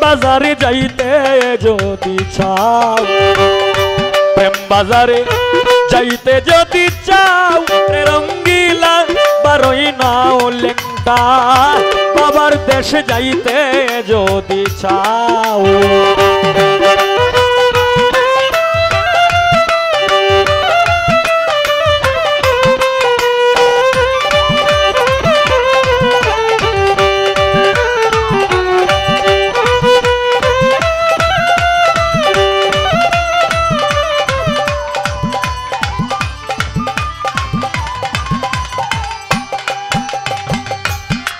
বাজারে যাইতে যদি চাও, প্রেম বাজারে যাইতে যদি চাও, রঙ্গিলা বারোই নাও লেংটা, বাবার দেশে যাইতে যদি চাও।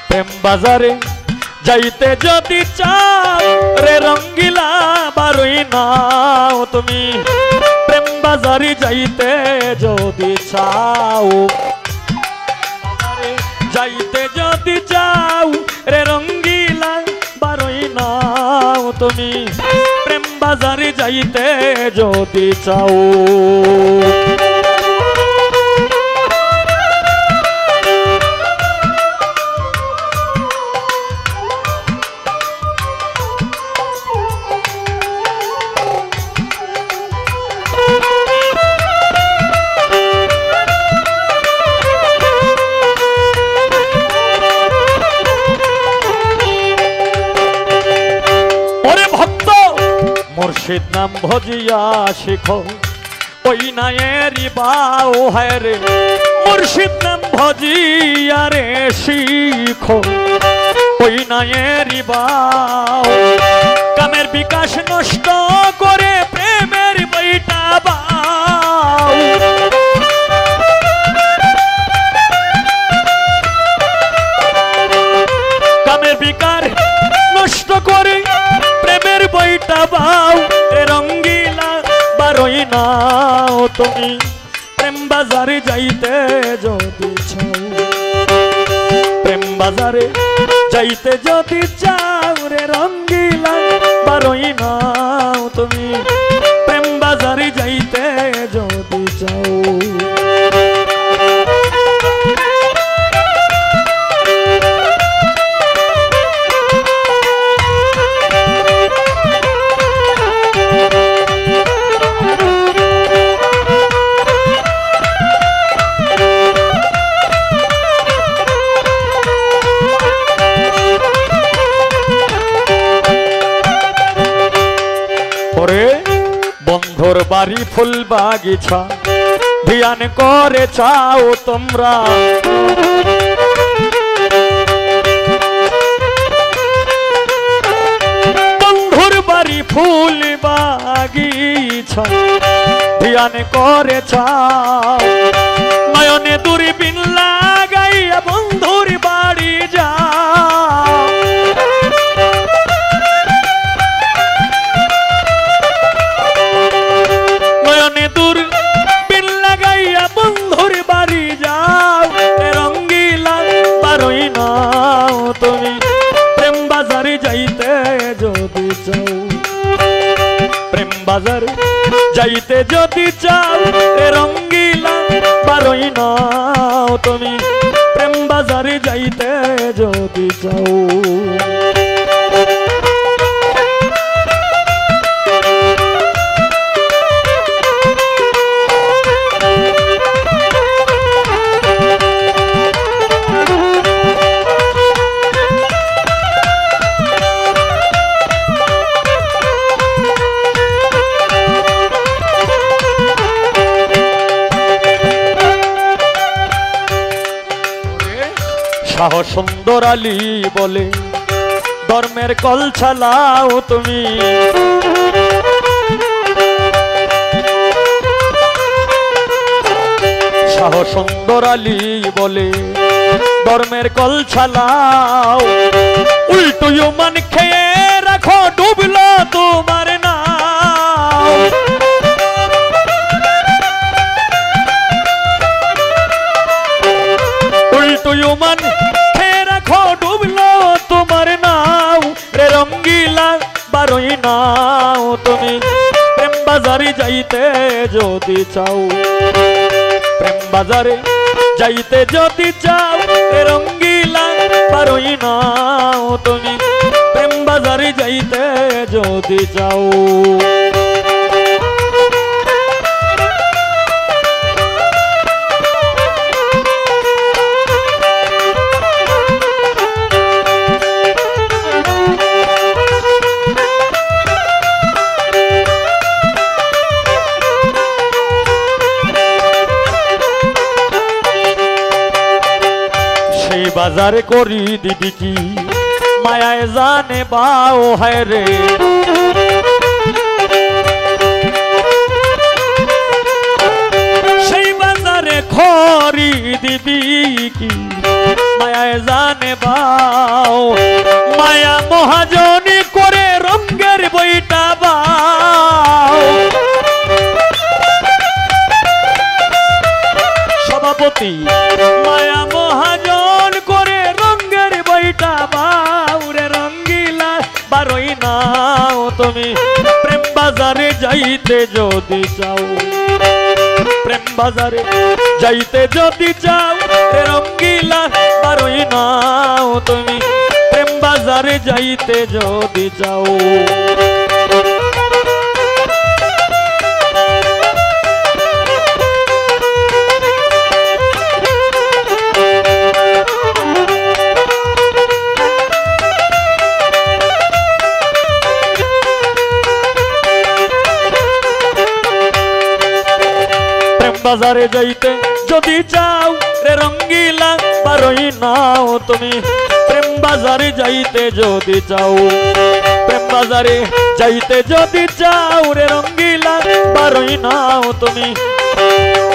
প্রেম বাজারে যাইতে যদি চাও, রে রঙ্গিলা বারোই নাও তুমি, প্রেম বাজারে যাইতে যদি চাও, যাইতে যদি চাও, রে রঙ্গিলা বারোই নাও তুমি, প্রেম বাজারে যাইতে যদি চাও। মুর্শিদ নাম ভজিয়া শিখো, ওই নায়েরি বাও হায় রে, মুর্শিদ নাম ভজিয়া রে শিখো, ওই নায়েরি বাও, কামের বিকাশ নষ্ট করে প্রেমের বইটা বাও, কামের বিকার নষ্ট করে প্রেমের বইটা বাও, রঙ্গিলা বারোই নাও তুমি, প্রেম বাজারে যাইতে যদি চাও, প্রেম বাজারে যাইতে যদি চাও, রে রঙ্গিলা বারোই নাও তুমি, প্রেম বাজারে যাইতে যদি চাও। বন্ধুর বাড়ি ফুল বাগিচা ধ্যান করে চাও তোমরা, বন্ধুর বাড়ি ফুল বাগিচা ধ্যান করে চাও, নয়নে দূরবীন লাগাইয়া বন্ধুর বাড়ি যাও, বন্ধুর বাড়ি যাও, রঙ্গিলা বারোই নাও তুমি, প্রেম বাজারে যাইতে যদি চাও, প্রেম বাজারে যাইতে যদি চাও, রঙ্গিলা বারোই নাও তুমি, প্রেম বাজারে যাইতে যদি চাও। শাহ সুন্দর আলী বলে ধর্মের কল চালাও তুমি, শাহ সুন্দর আলী বলে ধর্মের কল চালাও, উল্টো মান খেয়ে রাখো ডুবলো তোমার নাও, উল্টো মান খেয়ে রাখো ডুবলো তোমার নাও, রে রঙ্গিলা বারোই নাও তুমি, প্রেম বাজারে যাইতে যদি চাও, প্রেম বাজারে যাইতে যদি চাও, রঙ্গিলা বারোই নাও তুমি, প্রেম বাজারে যাইতে যদি যাও বাজারে করি দিদি কি মায়ায় জানে বাও হায় রে সেই বাজারে খরি দিদি কি মায়ায় জানে বাও মায়া মহাজনী করে রঙের বইটা বাও সভাপতি মায়া মহাজন করে রঙের বইটা বাউরে রঙ্গিলা বারোই নাও তুমি প্রেম বাজারে যাইতে যদি চাও প্রেম বাজারে যাইতে যদি চাও রঙ্গিলা বারোই নাও তুমি প্রেম বাজারে যাইতে যদি চাও বাজারে যাইতে যদি চাও রে রঙ্গিলা বারোই নাও তুমি প্রেম বাজারে যাইতে যদি চাও প্রেম বাজারে যাইতে যদি চাও রে রঙ্গিলা বারোই নাও তুমি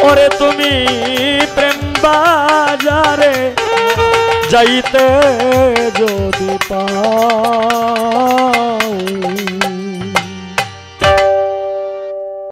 ওরে তুমি প্রেম বাজারে যাইতে যদি পাও